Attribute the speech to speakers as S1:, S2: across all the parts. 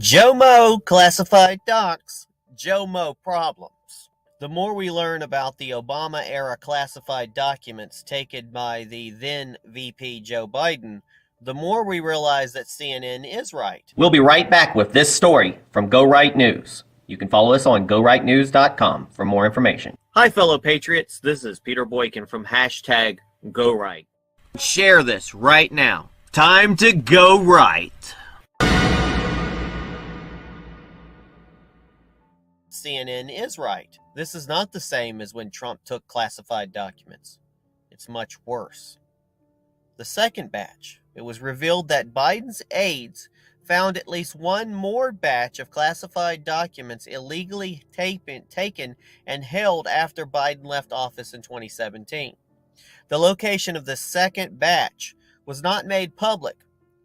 S1: JOMO classified docs, JOMO problems. The more we learn about the Obama era classified documents taken by the then VP Joe Biden, the more we realize that CNN is right.
S2: We'll be right back with this story from Go Right News. You can follow us on gorightnews.com for more information.
S1: Hi, fellow patriots. This is Peter Boykin from hashtag GoRight. Share this right now. Time to go right. CNN is right. This is not the same as when Trump took classified documents. It's much worse. The second batch, it was revealed that Biden's aides found at least one more batch of classified documents illegally taken and held after Biden left office in 2017. The location of the second batch was not made public,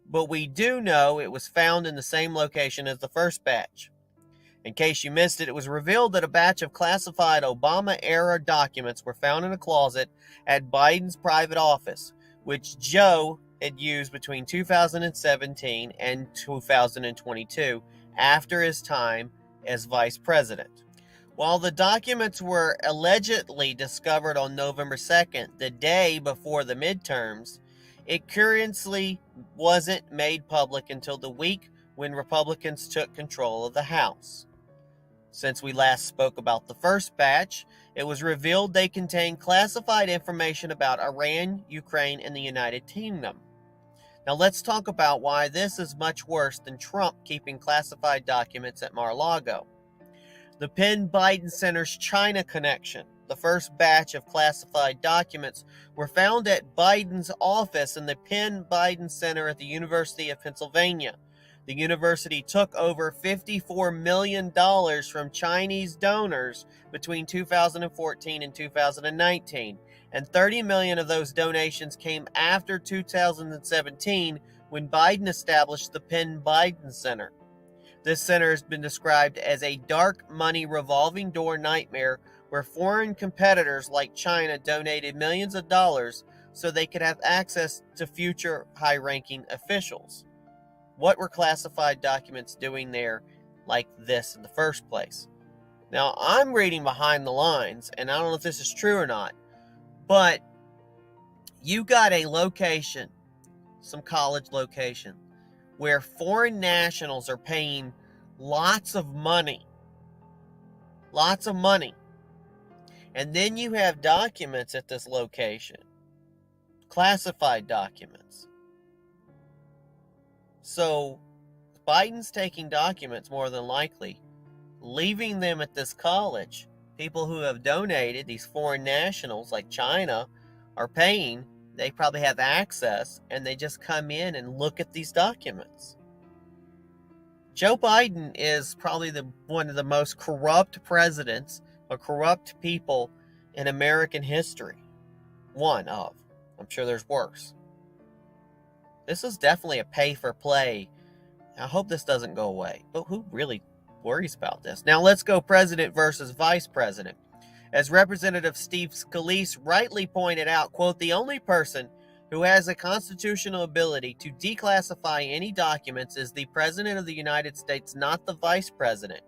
S1: but we do know it was found in the same location as the first batch. In case you missed it, it was revealed that a batch of classified Obama-era documents were found in a closet at Biden's private office, which Joe had used between 2017 and 2022 after his time as vice president. While the documents were allegedly discovered on November 2nd, the day before the midterms, it curiously wasn't made public until the week when Republicans took control of the House. Since we last spoke about the first batch, it was revealed they contained classified information about Iran, Ukraine, and the United Kingdom. Now let's talk about why this is much worse than Trump keeping classified documents at Mar-a-Lago. The Penn Biden Center's China connection. The first batch of classified documents were found at Biden's office in the Penn Biden Center at the University of Pennsylvania. The university took over $54 million from Chinese donors between 2014 and 2019, and 30 million of those donations came after 2017 when Biden established the Penn Biden Center. This center has been described as a dark money revolving door nightmare where foreign competitors like China donated millions of dollars so they could have access to future high-ranking officials. What were classified documents doing there like this in the first place? Now, I'm reading behind the lines, and I don't know if this is true or not, but you got a location, some college location, where foreign nationals are paying lots of money. And then you have documents at this location, classified documents. So Biden's taking documents more than likely, leaving them at this college. People who have donated, these foreign nationals like China, are paying. They probably have access, and they just come in and look at these documents. Joe Biden is probably one of the most corrupt presidents or corrupt people in American history. One of. I'm sure there's worse. This is definitely a pay for play. I hope this doesn't go away. But who really worries about this? Now let's go president versus vice president. As Representative Steve Scalise rightly pointed out, quote, the only person who has a constitutional ability to declassify any documents is the President of the United States, not the Vice President.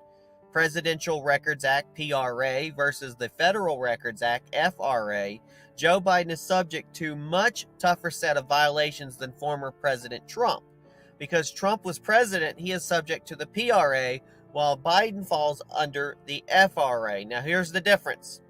S1: Presidential Records Act, PRA, versus the Federal Records Act, FRA, Joe Biden is subject to much tougher set of violations than former President Trump. Because Trump was president, he is subject to the PRA, while Biden falls under the FRA. Now here's the difference.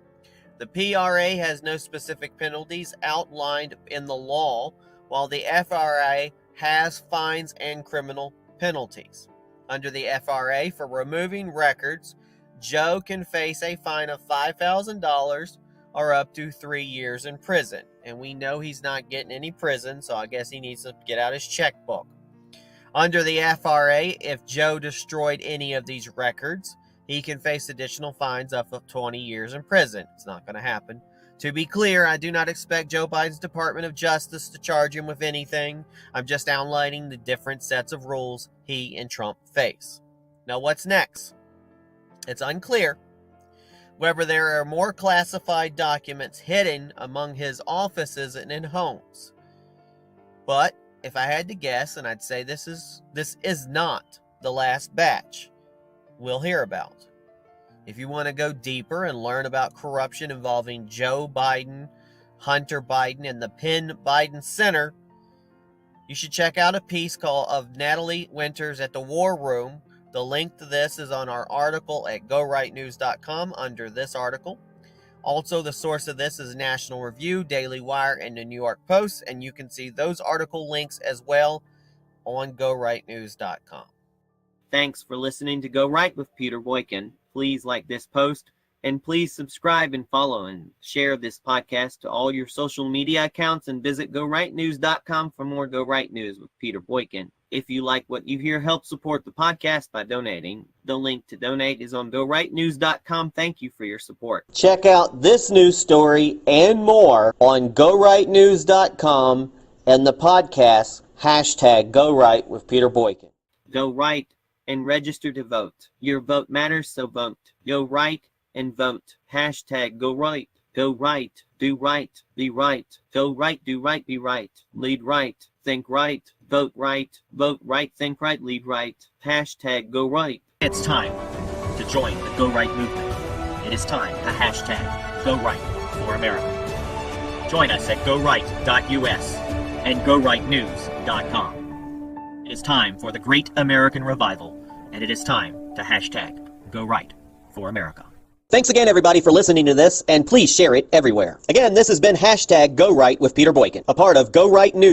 S1: The PRA has no specific penalties outlined in the law, while the FRA has fines and criminal penalties. Under the FRA, for removing records, Joe can face a fine of $5,000 or up to 3 years in prison. And we know he's not getting any prison, so I guess he needs to get out his checkbook. Under the FRA, if Joe destroyed any of these records, he can face additional fines up to 20 years in prison. It's not going to happen. To be clear, I do not expect Joe Biden's Department of Justice to charge him with anything. I'm just outlining the different sets of rules he and Trump face. Now, what's next? It's unclear whether there are more classified documents hidden among his offices and in homes. But if I had to guess, and I'd say this is not the last batch we'll hear about. If you want to go deeper and learn about corruption involving Joe Biden, Hunter Biden, and the Penn Biden Center, you should check out a piece of Natalie Winters at the War Room. The link to this is on our article at GoRightNews.com under this article. Also, the source of this is National Review, Daily Wire, and the New York Post, and you can see those article links as well on GoRightNews.com. Thanks for listening to Go Right with Peter Boykin. Please like this post, and please subscribe and follow and share this podcast to all your social media accounts, and visit GoRightNews.com for more Go Right News with Peter Boykin. If you like what you hear, help support the podcast by donating. The link to donate is on GoRightNews.com. Thank you for your support. Check out this news story and more on GoRightNews.com and the podcast hashtag Go Right with Peter Boykin. Go right and register to vote. Your vote matters, so vote. Go right and vote. Hashtag Go Right. Go right. Do right. Be right. Go right. Do right. Be right. Lead right. Think right. Vote right. Vote right. Think right. Lead right. Hashtag Go Right. It's time to join the Go Right movement. It is time to hashtag Go Right for America. Join us at GoRight.us and GoRightNews.com. It is time for the Great American Revival, and it is time to hashtag Go Right for America. Thanks again, everybody, for listening to this, and please share it everywhere. Again, this has been hashtag Go Right with Peter Boykin, a part of Go Right News.